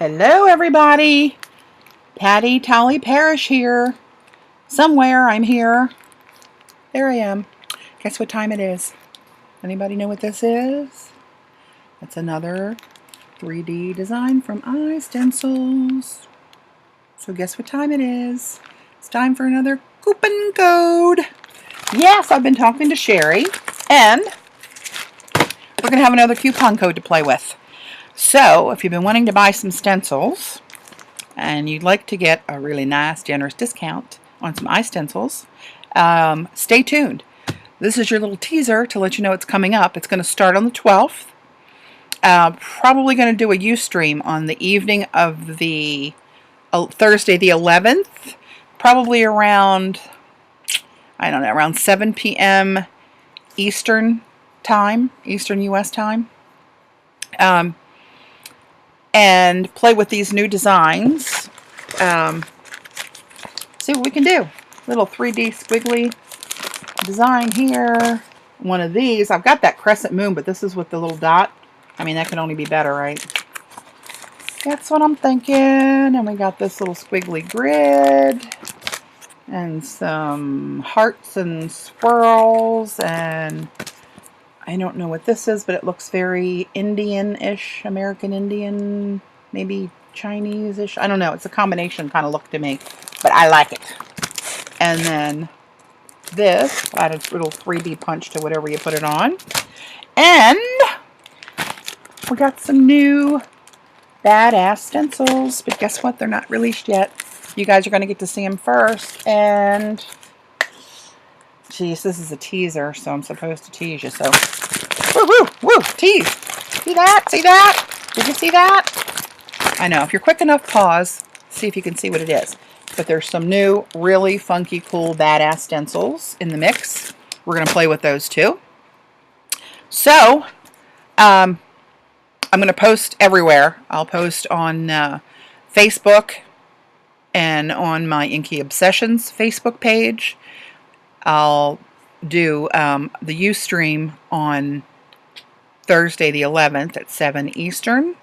Hello everybody, Patti Tolley Parrish here. Somewhere I'm here. There I am. Guess what time it is? Anybody know what this is? It's another 3D design from iStencils. So guess what time it is? It's time for another coupon code. Yes, I've been talking to Sherry, and we're going to have another coupon code to play with. So, if you've been wanting to buy some stencils, and you'd like to get a really nice, generous discount on some iStencils, stay tuned. This is your little teaser to let you know it's coming up. It's going to start on the 12th. Probably going to do a Ustream on the evening of the Thursday the 11th. Probably around, I don't know, around 7 p.m. Eastern time, Eastern U.S. time. And play with these new designs. See what we can do. Little 3D squiggly design here. One of these. I've got that crescent moon, but this is with the little dot. I mean, that could only be better, right? That's what I'm thinking. And we got this little squiggly grid. And some hearts and swirls. And I don't know what this is, but it looks very Indian-ish, American Indian, maybe Chinese-ish. I don't know. It's a combination kind of look to me, but I like it. And then this, add a little 3D punch to whatever you put it on. And we got some new badass stencils, but guess what? They're not released yet. You guys are going to get to see them first. And geez, this is a teaser, so I'm supposed to tease you. So, woo, woo, woo, tease. See that? See that? Did you see that? I know. If you're quick enough, pause. See if you can see what it is. But there's some new, really funky, cool, badass stencils in the mix. We're going to play with those too. So, I'm going to post everywhere. I'll post on Facebook and on my Inky Obsessions Facebook page. I'll do the Ustream on Thursday the 11th at 7 Eastern.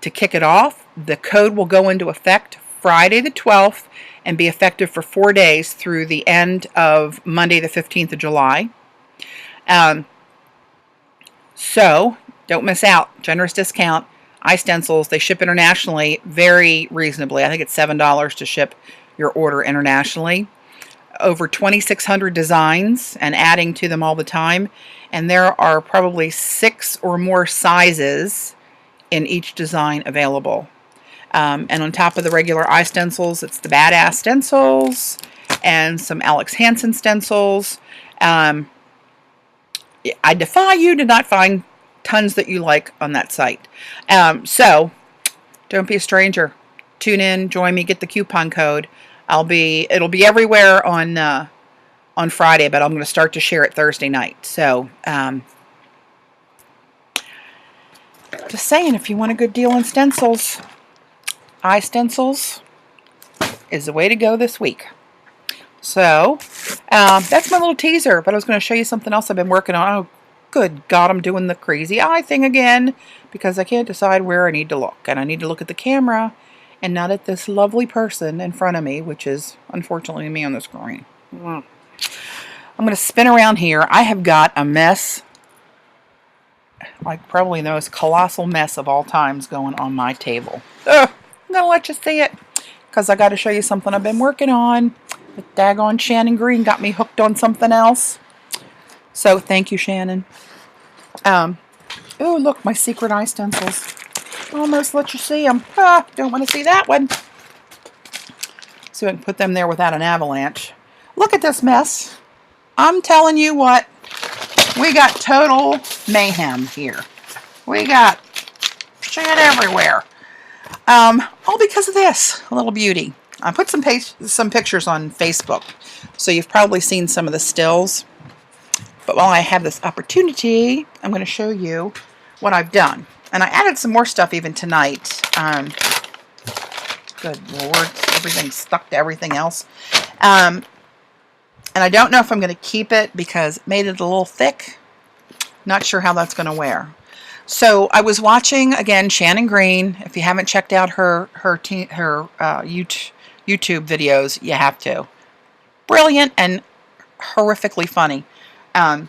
To kick it off, the code will go into effect Friday the 12th and be effective for 4 days through the end of Monday the 15th of July. So, don't miss out. Generous discount. iStencils, they ship internationally very reasonably. I think it's $7 to ship your order internationally. Over 2,600 designs and adding to them all the time. And there are probably 6 or more sizes in each design available. And on top of the regular iStencils, it's the Badass Stencils and some Alex Hansen stencils. I defy you to not find tons that you like on that site. So, don't be a stranger. Tune in, join me, get the coupon code. It'll be everywhere on Friday, but I'm going to start to share it Thursday night. So, just saying, if you want a good deal on stencils, iStencils is the way to go this week. So, that's my little teaser, but I was going to show you something else I've been working on. Oh, good God, I'm doing the crazy eye thing again, because I can't decide where I need to look. And I need to look at the camera and not at this lovely person in front of me, which is, unfortunately, me on the screen. I'm going to spin around here. I have got a mess, like probably the most colossal mess of all times going on my table. Ugh, I'm going to let you see it, because I got to show you something I've been working on. The daggone Shannon Green got me hooked on something else. So, thank you, Shannon. Oh, look, my secret iStencils. Almost let you see them. Don't want to see that one. So I can put them there without an avalanche. Look at this mess. I'm telling you what, we got total mayhem here. We got shit everywhere. All because of this little beauty. I put some pictures on Facebook, so you've probably seen some of the stills. But while I have this opportunity, I'm going to show you what I've done. And I added some more stuff even tonight. Good Lord, everything's stuck to everything else. And I don't know if I'm going to keep it because it made it a little thick. Not sure how that's going to wear. So I was watching again Shannon Green. If you haven't checked out her YouTube videos, you have to. Brilliant and horrifically funny. But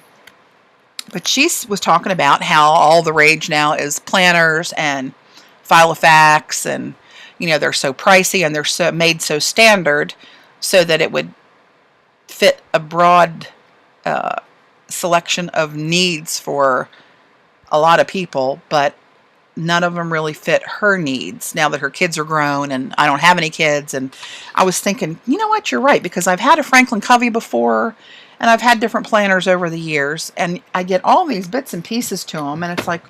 she was talking about how all the rage now is planners and Filofax, and they're so pricey and they're so made so standard so that it would fit a broad selection of needs for a lot of people, but none of them really fit her needs now that her kids are grown and I don't have any kids. And I was thinking, you know what, you're right, because I've had a Franklin Covey before and I've had different planners over the years, and I get all these bits and pieces to them, and it's like,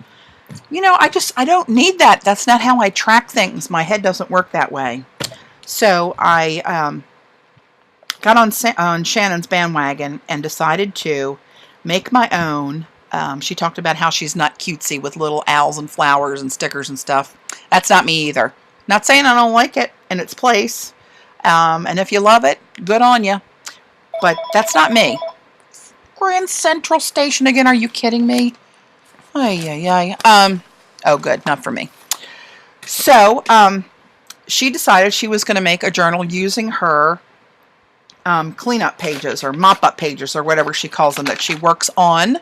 I don't need that. That's not how I track things. My head doesn't work that way. So I got on Shannon's bandwagon and decided to make my own. She talked about how she's not cutesy with little owls and flowers and stickers and stuff. That's not me either. Not saying I don't like it in its place. And if you love it, good on you. But that's not me. Grand Central Station again. Are you kidding me? Oh, good. Not for me. So she decided she was going to make a journal using her cleanup pages or mop-up pages or whatever she calls them that she works on.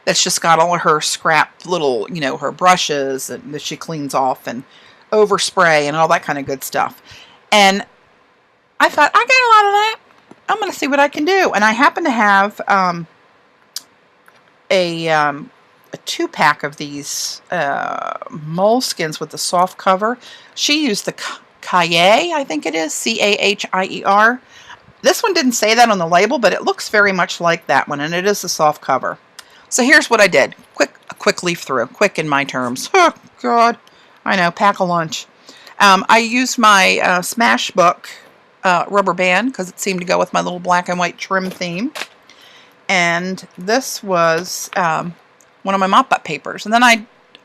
That's just got all of her scrap little, her brushes and that she cleans off and overspray and all that kind of good stuff. And I thought, I got a lot of that. I'm going to see what I can do. And I happen to have a 2-pack of these moleskins with the soft cover. She used the Cahier, I think it is, Cahier. This one didn't say that on the label, but it looks very much like that one, and it is a soft cover. So here's what I did. A quick leaf through. Quick in my terms. Oh, God. I know, pack a lunch. I used my Smashbook rubber band because it seemed to go with my little black and white trim theme. And this was one of my mop-up papers. And then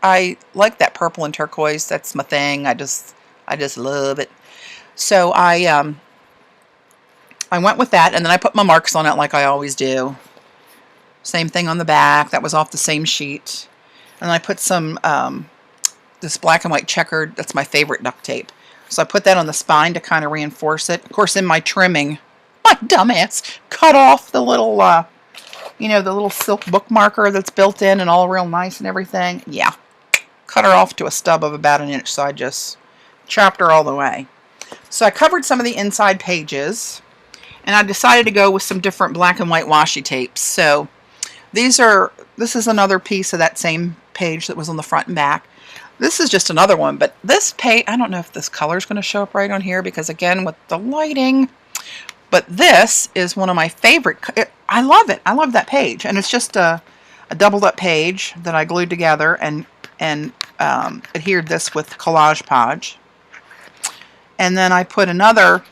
I like that purple and turquoise. That's my thing. I just love it. So I went with that, and then I put my marks on it like I always do. Same thing on the back. That was off the same sheet. And I put some this black and white checkered, that's my favorite duct tape. So I put that on the spine to kind of reinforce it. Of course, in my trimming, my dumbass cut off the little, the little silk bookmarker that's built in and all real nice and everything. Yeah, cut her off to a stub of about 1 inch, so I just chopped her all the way. So I covered some of the inside pages, and I decided to go with some different black and white washi tapes. So this is another piece of that same page that was on the front and back. This is just another one, but this page, I don't know if this color is going to show up right on here because, again, with the lighting, but this is one of my favorite. I love it. I love that page, and it's just a doubled up page that I glued together and adhered this with Collage Podge. And then I put another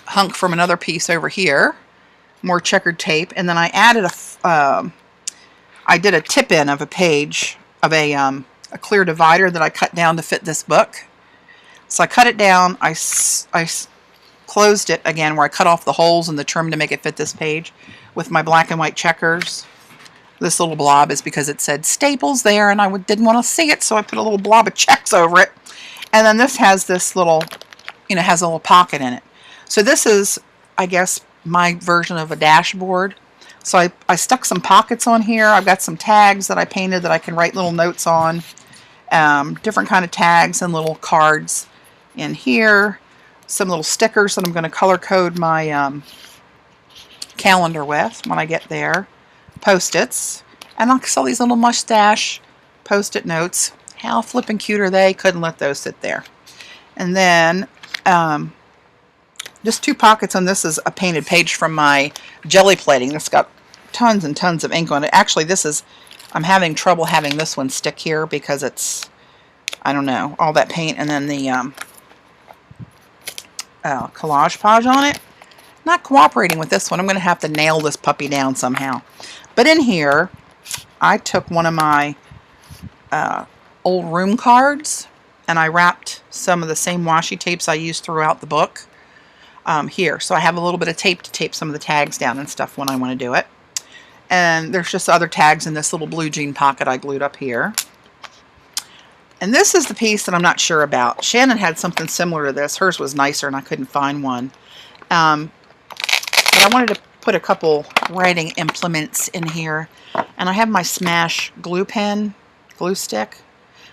hunk from another piece over here, more checkered tape, and then I added I did a tip-in of a page of a clear divider that I cut down to fit this book. So I cut it down, I closed it again where I cut off the holes in the trim to make it fit this page with my black and white checkers. This little blob is because it said Staples there and I didn't want to see it, so I put a little blob of checks over it. And then this has this little, has a little pocket in it. So this is, I guess, my version of a dashboard. So I stuck some pockets on here. I've got some tags that I painted that I can write little notes on. Different kind of tags and little cards in here. Some little stickers that I'm going to color code my calendar with when I get there. Post-its. And I saw these little mustache post-it notes. How flippin' cute are they? Couldn't let those sit there. And then just 2 pockets on this is a painted page from my jelly plating. That's got tons and tons of ink on it. Actually, I'm having trouble having this one stick here because it's, I don't know, all that paint and then the Collage Podge on it. Not cooperating with this one. I'm going to have to nail this puppy down somehow. But in here, I took one of my old room cards and I wrapped some of the same washi tapes I used throughout the book here. So I have a little bit of tape to tape some of the tags down and stuff when I want to do it. And there's just other tags in this little blue jean pocket I glued up here. And this is the piece that I'm not sure about. Shannon had something similar to this. Hers was nicer and I couldn't find one. But I wanted to put a couple writing implements in here. And I have my Smash glue pen, glue stick.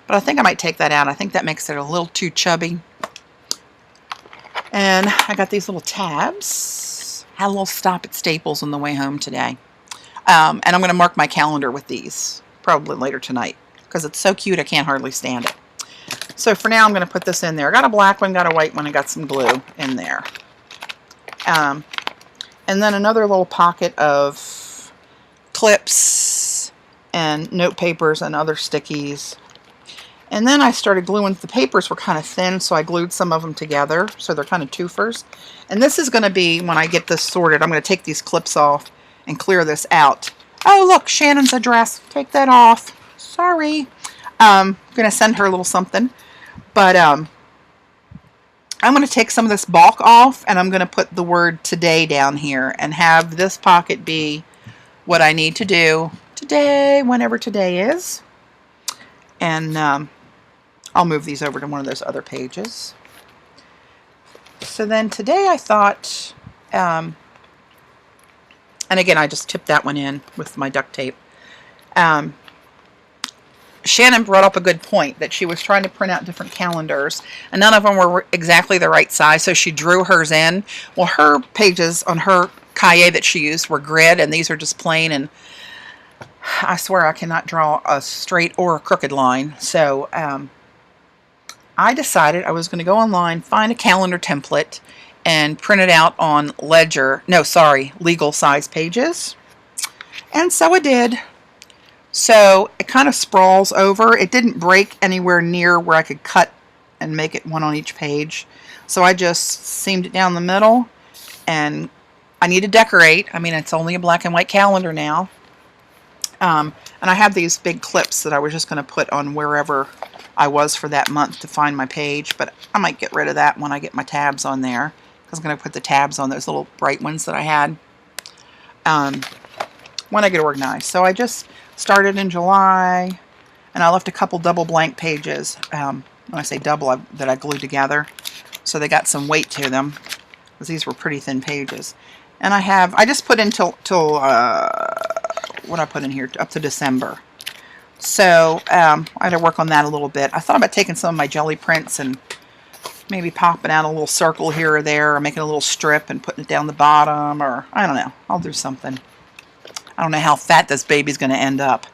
But I think I might take that out. I think that makes it a little too chubby. And I got these little tabs. Had a little stop at Staples on the way home today. And I'm going to mark my calendar with these, probably later tonight, because it's so cute I can't hardly stand it. So for now I'm going to put this in there. I got a black one, got a white one, and got some glue in there. And then another little pocket of clips and note papers and other stickies. And then I started gluing. The papers were kind of thin, so I glued some of them together, so they're kind of twofers. And this is going to be, when I get this sorted, I'm going to take these clips off and clear this out. Oh, look, Shannon's address. Take that off. Sorry. I'm going to send her a little something. But I'm going to take some of this bulk off, and I'm going to put the word today down here and have this pocket be what I need to do today, whenever today is. And I'll move these over to one of those other pages. So then today I thought, and again, I just tipped that one in with my duct tape. Shannon brought up a good point, that she was trying to print out different calendars, and none of them were exactly the right size, so she drew hers in. Well, her pages on her cahier that she used were grid, and these are just plain, and I swear I cannot draw a straight or a crooked line. So I decided I was going to go online, find a calendar template, and print it out on legal size pages. And so I did. So it kind of sprawls over. It didn't break anywhere near where I could cut and make it one on each page. So I just seamed it down the middle, and I need to decorate. I mean, it's only a black and white calendar now. And I have these big clips that I was just going to put on wherever I was for that month to find my page, but I might get rid of that when I get my tabs on there. I was going to put the tabs on those little bright ones that I had when I get organized. So I just started in July, and I left a couple double blank pages. When I say double, that I glued together, so they got some weight to them, because these were pretty thin pages. And I just put in till what I put in here, up to December. So I had to work on that a little bit. I thought about taking some of my jelly prints and maybe popping out a little circle here or there, or making a little strip and putting it down the bottom, or I don't know. I'll do something. I don't know how fat this baby's going to end up.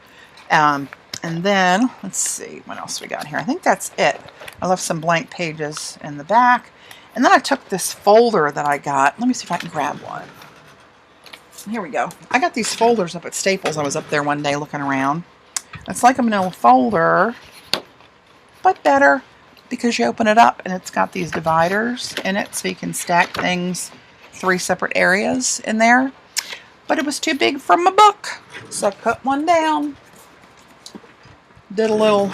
And then, let's see, what else we got here? I think that's it. I left some blank pages in the back. And then I took this folder that I got. Let me see if I can grab one. Here we go. I got these folders up at Staples. I was up there one day looking around. It's like a manila folder, but better, because you open it up and it's got these dividers in it, so you can stack things 3 separate areas in there. But it was too big for my book, so I cut one down. Did a little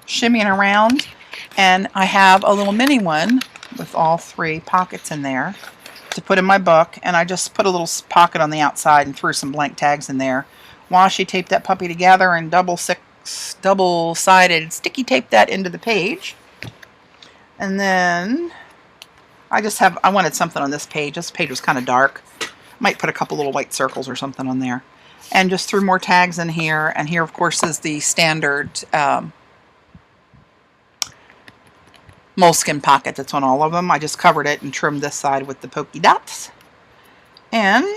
shimmying around, and I have a little mini one with all 3 pockets in there to put in my book, and I just put a little pocket on the outside and threw some blank tags in there. Washi taped that puppy together and double-sided sticky taped that into the page. And then I wanted something on this page. This page was kind of dark. Might put a couple little white circles or something on there. And just threw more tags in here. And here, of course, is the standard moleskin pocket that's on all of them. I just covered it and trimmed this side with the pokey dots. And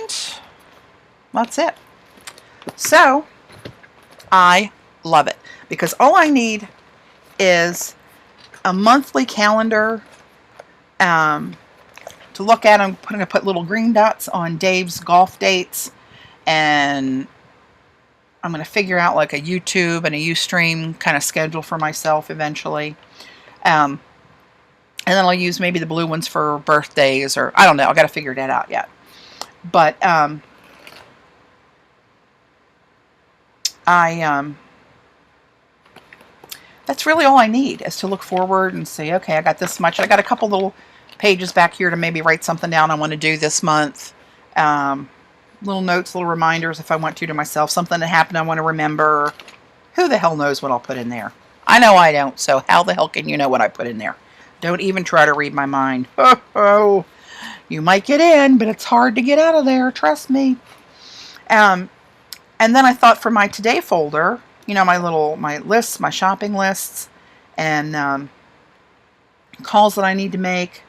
that's it. So, I love it, because all I need is a monthly calendar to look at. I'm going to put little green dots on Dave's golf dates, and I'm going to figure out like a YouTube and a Ustream kind of schedule for myself eventually. And then I'll use maybe the blue ones for birthdays, or I don't know. I've got to figure that out yet. But that's really all I need, is to look forward and say, okay, I got this much. I got a couple little pages back here to maybe write something down I want to do this month. little notes, little reminders if I want to myself. Something that happened I want to remember. Who the hell knows what I'll put in there? I know I don't, so how the hell can you know what I put in there? Don't even try to read my mind. Oh, you might get in, but it's hard to get out of there, trust me. And then I thought for my today folder, you know, my lists, my shopping lists, and calls that I need to make,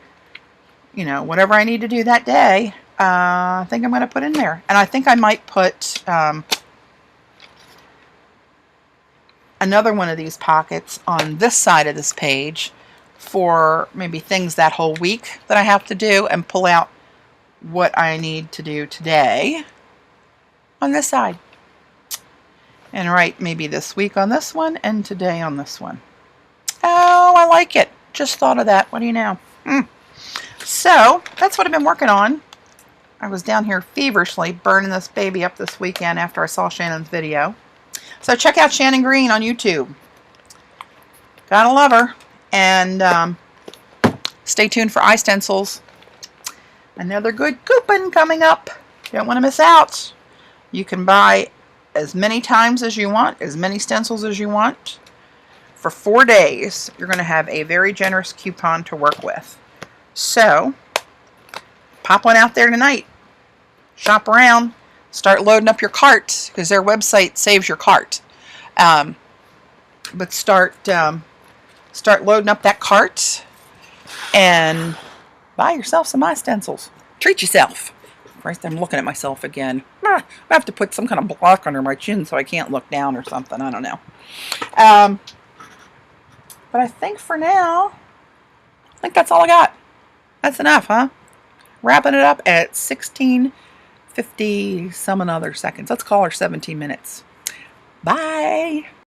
you know, whatever I need to do that day, I think I'm going to put in there. And I think I might put another one of these pockets on this side of this page for maybe things that whole week that I have to do, and pull out what I need to do today on this side. And write maybe this week on this one and today on this one. Oh, I like it. Just thought of that. What do you know? So that's what I've been working on. I was down here feverishly burning this baby up this weekend after I saw Shannon's video. So check out Shannon Green on YouTube. Gotta love her. And stay tuned for iStencils. Another good coupon coming up. You don't want to miss out. You can buy as many times as you want, as many stencils as you want. For 4 days, you're going to have a very generous coupon to work with. So, pop one out there tonight. Shop around. Start loading up your cart, because their website saves your cart. But start loading up that cart and buy yourself some iStencils. Treat yourself. Christ, I'm looking at myself again. I have to put some kind of block under my chin so I can't look down or something. I don't know. But I think for now, I think that's all I got. That's enough, huh? Wrapping it up at 16:50 some and other seconds. Let's call her 17 minutes. Bye.